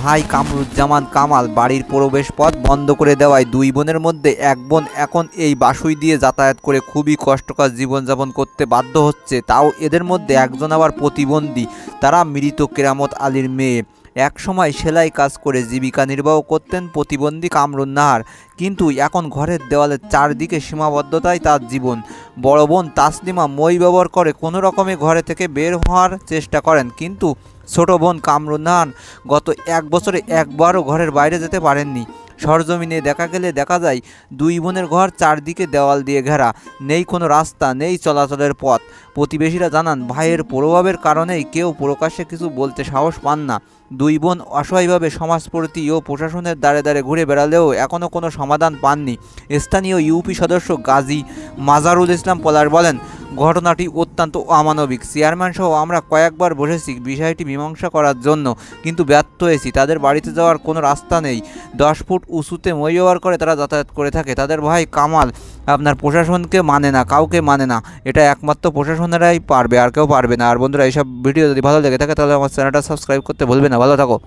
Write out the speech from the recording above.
ভাই কামরুজ্জামান কামাল বাড়ির প্রবেশ পথ বন্ধ করে দেওয়ায় দুই বোনের মধ্যে এক বোন এখন এই বাসুই দিয়ে যাতায়াত করে খুবই কষ্টকর জীবনযাপন করতে বাধ্য হচ্ছে। তাও এদের মধ্যে একজন আবার প্রতিবন্ধী, তারা মৃত কেরামত আলীর মেয়ে। এক সময় সেলাই কাজ করে জীবিকা নির্বাহ করতেন প্রতিবন্ধী কামরুন নাহার, কিন্তু এখন ঘরের দেওয়ালের চারদিকে সীমাবদ্ধতায় তার জীবন। বড় বোন তাসলিমা মই ব্যবহার করে কোনো রকমে ঘরে থেকে বের হওয়ার চেষ্টা করেন, কিন্তু ছোট বোন কামরুন নাহার গত এক বছরে একবারও ঘরের বাইরে যেতে পারেননি। সরজমিনে দেখা যায় দুই বোনের ঘর চারদিকে দেওয়াল দিয়ে ঘেরা, নেই কোনো রাস্তা, নেই চলাচলের পথ। প্রতিবেশীরা জানান, ভাইয়ের প্রভাবের কারণেই কেউ প্রকাশ্যে কিছু বলতে সাহস পান না। দুই বোন অসহায়ভাবে সমাজপ্রতি ও প্রশাসনের দ্বারে দ্বারে ঘুরে বেড়ালেও এখনও কোনো সমাধান পাননি। স্থানীয় ইউপি সদস্য গাজী মাজারুল ইসলাম পলাশ বলেন, ঘটনাটি অত্যন্ত অমানবিক। চেয়ারম্যান সহ আমরা কয়েকবার বসেছি বিষয়টি মীমাংসা করার জন্য, কিন্তু ব্যর্থ হয়েছি। তাদের বাড়িতে যাওয়ার কোনো রাস্তা নেই। 10 ফুট উঁচুতে মই ব্যবহার করে তারা যাতায়াত করে থাকে। তাদের ভাই কামাল আপনার প্রশাসনকে মানে না, কাউকে মানে না। এটা একমাত্র প্রশাসনেরাই পারবে, আর কেউ পারবে না। আর বন্ধুরা, এইসব ভিডিও যদি ভালো লেগে থাকে তাহলে আমার চ্যানেলটা সাবস্ক্রাইব করতে ভুলবে না। ভালো থাকো।